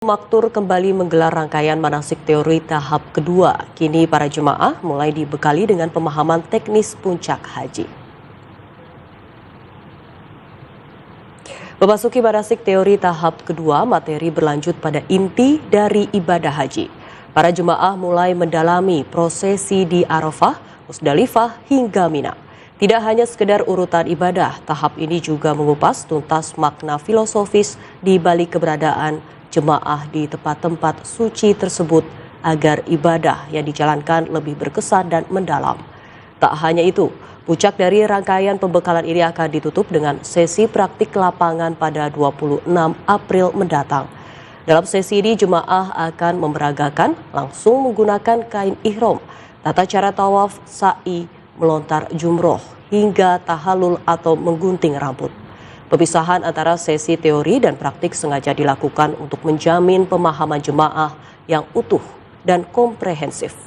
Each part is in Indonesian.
Maktur kembali menggelar rangkaian manasik teori tahap kedua. Kini para jemaah mulai dibekali dengan pemahaman teknis puncak haji. Memasuki manasik teori tahap kedua, materi berlanjut pada inti dari ibadah haji. Para jemaah mulai mendalami prosesi di Arafah, Musdalifah hingga Mina. Tidak hanya sekedar urutan ibadah, tahap ini juga mengupas tuntas makna filosofis di balik keberadaan jemaah di tempat-tempat suci tersebut agar ibadah yang dijalankan lebih berkesan dan mendalam. Tak hanya itu, puncak dari rangkaian pembekalan ini akan ditutup dengan sesi praktik lapangan pada 26 April mendatang. Dalam sesi ini jemaah akan memeragakan langsung menggunakan kain ihram, tata cara tawaf, sa'i, melontar jumroh, hingga tahalul atau menggunting rambut. Pemisahan antara sesi teori dan praktik sengaja dilakukan untuk menjamin pemahaman jemaah yang utuh dan komprehensif.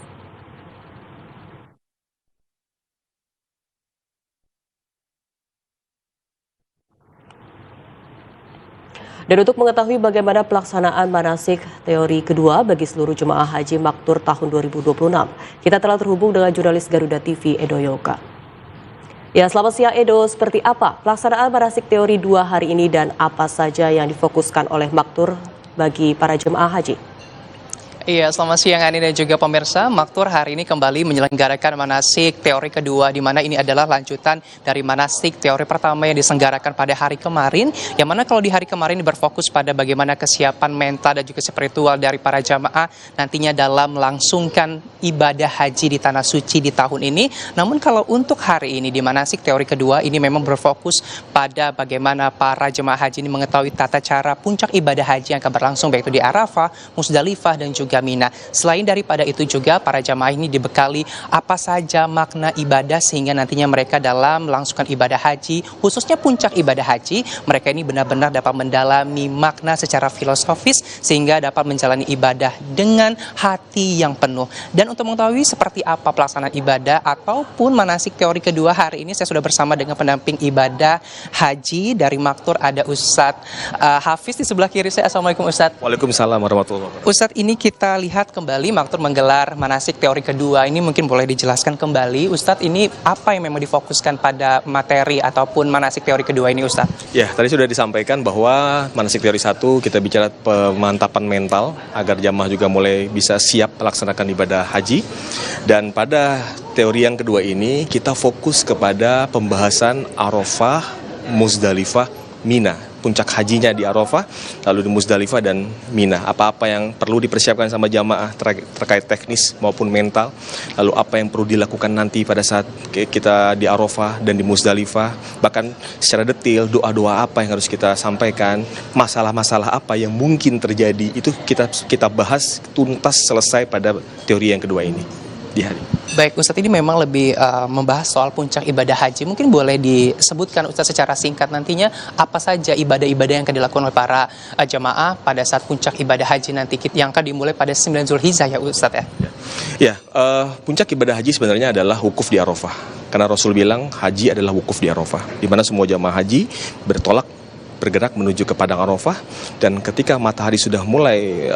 Dan untuk mengetahui bagaimana pelaksanaan manasik teori kedua bagi seluruh jemaah haji Maktur tahun 2026, kita telah terhubung dengan jurnalis Garuda TV Edo Yoga. Ya, selamat siang Edo. Seperti apa pelaksanaan manasik teori 2 hari ini dan apa saja yang difokuskan oleh Maktur bagi para jemaah haji? Iya, selamat siang Ani dan juga pemirsa. Maktur hari ini kembali menyelenggarakan manasik teori kedua, di mana ini adalah lanjutan dari manasik teori pertama yang diselenggarakan pada hari kemarin, yang mana kalau di hari kemarin berfokus pada bagaimana kesiapan mental dan juga spiritual dari para jamaah nantinya dalam melangsungkan ibadah haji di Tanah Suci di tahun ini. Namun kalau untuk hari ini di manasik teori kedua ini memang berfokus pada bagaimana para jemaah haji ini mengetahui tata cara puncak ibadah haji yang akan berlangsung baik itu di Arafah, Musdalifah dan juga Mina. Selain daripada itu juga para jamaah ini dibekali apa saja makna ibadah sehingga nantinya mereka dalam melangsungkan ibadah haji, khususnya puncak ibadah haji, mereka ini benar-benar dapat mendalami makna secara filosofis sehingga dapat menjalani ibadah dengan hati yang penuh. Dan untuk mengetahui seperti apa pelaksanaan ibadah ataupun manasik teori kedua hari ini, saya sudah bersama dengan pendamping ibadah haji dari Maktur, ada Ustadz Hafiz di sebelah kiri saya. Assalamualaikum Ustadz. Waalaikumsalam warahmatullahi wabarakatuh. Ustadz, ini kita lihat kembali Maktur menggelar manasik teori kedua. Ini mungkin boleh dijelaskan kembali Ustadz, ini apa yang memang difokuskan pada materi ataupun manasik teori kedua ini Ustadz? Ya, tadi sudah disampaikan bahwa manasik teori 1 kita bicara pemantapan mental agar jamaah juga mulai bisa siap melaksanakan ibadah haji. Dan pada teori yang kedua ini kita fokus kepada pembahasan Arafah, Musdalifah, Mina. Puncak hajinya di Arafah, lalu di Musdalifah dan Mina. Apa-apa yang perlu dipersiapkan sama jamaah terkait teknis maupun mental, lalu apa yang perlu dilakukan nanti pada saat kita di Arafah dan di Musdalifah, bahkan secara detail doa-doa apa yang harus kita sampaikan, masalah-masalah apa yang mungkin terjadi, itu kita bahas tuntas selesai pada teori yang kedua ini di hari. Baik Ustadz, ini memang lebih membahas soal puncak ibadah haji. Mungkin boleh disebutkan Ustadz secara singkat nantinya apa saja ibadah-ibadah yang akan dilakukan oleh para jamaah pada saat puncak ibadah haji nanti yang akan dimulai pada 9 Zulhijjah ya Ustadz ya? Ya, puncak ibadah haji sebenarnya adalah wukuf di Arafah. Karena Rasul bilang haji adalah wukuf di Arafah, di mana semua jamaah haji bergerak menuju ke padang Arafah, dan ketika matahari sudah mulai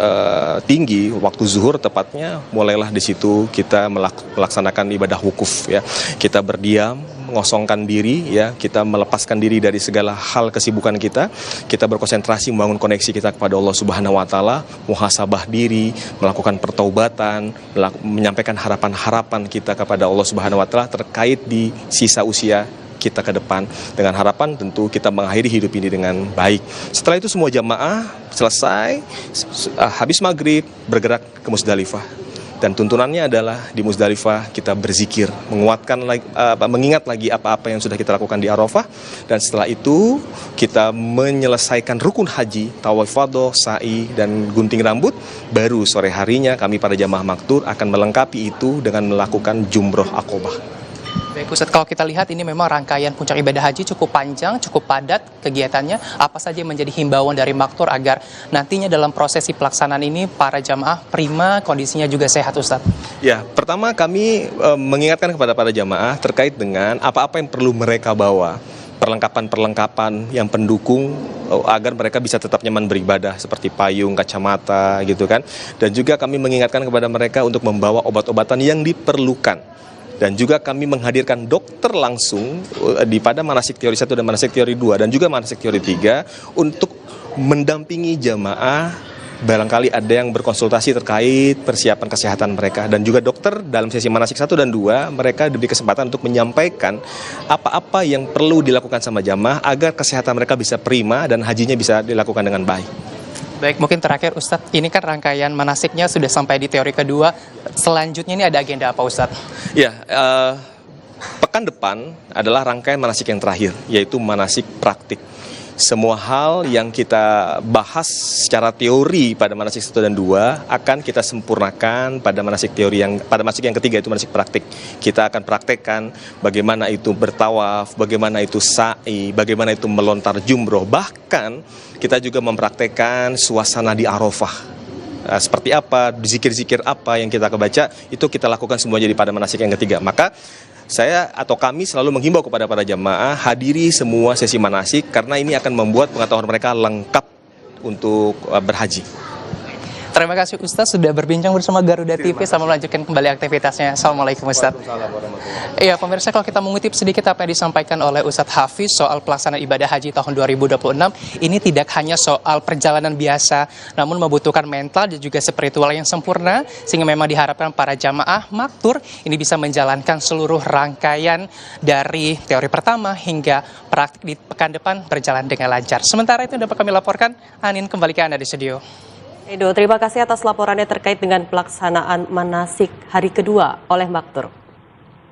tinggi, waktu zuhur tepatnya, mulailah di situ kita melaksanakan ibadah wukuf ya. Kita berdiam, mengosongkan diri ya, kita melepaskan diri dari segala hal kesibukan kita berkonsentrasi membangun koneksi kita kepada Allah Subhanahu wa taala, muhasabah diri, melakukan pertaubatan, menyampaikan harapan-harapan kita kepada Allah Subhanahu wa taala terkait di sisa usia kita ke depan, dengan harapan tentu kita mengakhiri hidup ini dengan baik. Setelah itu semua jamaah selesai, habis maghrib bergerak ke Musdalifah, dan tuntunannya adalah di Musdalifah kita berzikir, mengingat lagi apa-apa yang sudah kita lakukan di Arafah, dan setelah itu kita menyelesaikan rukun haji, tawaf ifadah, sa'i dan gunting rambut. Baru sore harinya kami para jamaah Maktur akan melengkapi itu dengan melakukan jumroh Aqobah. Baik Ustadz, kalau kita lihat ini memang rangkaian puncak ibadah haji cukup panjang, cukup padat kegiatannya. Apa saja yang menjadi himbauan dari Maktur agar nantinya dalam prosesi pelaksanaan ini para jamaah prima, kondisinya juga sehat Ustadz? Ya, pertama kami mengingatkan kepada para jamaah terkait dengan apa-apa yang perlu mereka bawa perlengkapan-perlengkapan yang pendukung agar mereka bisa tetap nyaman beribadah seperti payung, kacamata gitu kan. Dan juga kami mengingatkan kepada mereka untuk membawa obat-obatan yang diperlukan. Dan juga kami menghadirkan dokter langsung pada manasik teori 1 dan manasik teori 2 dan juga manasik teori 3 untuk mendampingi jamaah barangkali ada yang berkonsultasi terkait persiapan kesehatan mereka. Dan juga dokter dalam sesi manasik 1 dan 2 mereka diberi kesempatan untuk menyampaikan apa-apa yang perlu dilakukan sama jamaah agar kesehatan mereka bisa prima dan hajinya bisa dilakukan dengan baik. Baik, mungkin terakhir Ustadz, ini kan rangkaian manasiknya sudah sampai di teori kedua. Selanjutnya ini ada agenda apa Ustadz? Ya, pekan depan adalah rangkaian manasik yang terakhir, yaitu manasik praktik. Semua hal yang kita bahas secara teori pada manasik 1 dan 2 akan kita sempurnakan pada manasik yang ketiga, itu manasik praktik. Kita akan praktekkan bagaimana itu bertawaf, bagaimana itu sa'i, bagaimana itu melontar jumroh. Bahkan kita juga mempraktekkan suasana di Arafah. Seperti apa, zikir-zikir apa yang kita kebaca, itu kita lakukan semuanya pada manasik yang ketiga. Maka saya atau kami selalu menghimbau kepada para jamaah hadiri semua sesi manasik karena ini akan membuat pengetahuan mereka lengkap untuk berhaji. Terima kasih Ustadz sudah berbincang bersama Garuda TV sama melanjutkan kembali aktivitasnya. Assalamualaikum Ustadz. Iya pemirsa, kalau kita mengutip sedikit apa yang disampaikan oleh Ustadz Hafiz soal pelaksanaan ibadah haji tahun 2026, ini tidak hanya soal perjalanan biasa, namun membutuhkan mental dan juga spiritual yang sempurna, sehingga memang diharapkan para jamaah maktur ini bisa menjalankan seluruh rangkaian dari teori pertama hingga praktik di pekan depan berjalan dengan lancar. Sementara itu dapat kami laporkan, Anin kembali ke Anda di studio. Edo, terima kasih atas laporannya terkait dengan pelaksanaan manasik hari kedua oleh Maktur.